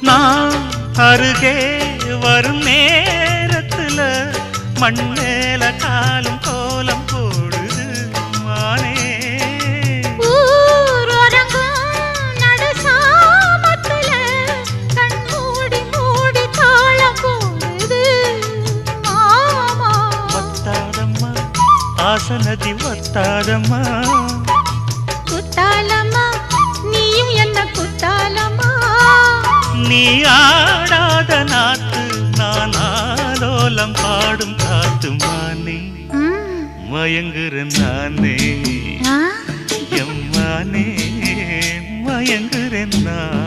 நான் அருகே வரும் நேரத்துல மண்ணேல காலும் கோலம் போடுது மானே. ஆசனதி ஒத்தாதம்மா குத்தாலம்மா நீயும் என்ன குத்தாலம்மா. நீ ஆடாத நாத்து நான் ஆலோலம் பாடும் காத்து மானே. மயங்குறேன் நானே எம்மானே மயங்குறேன் நான்.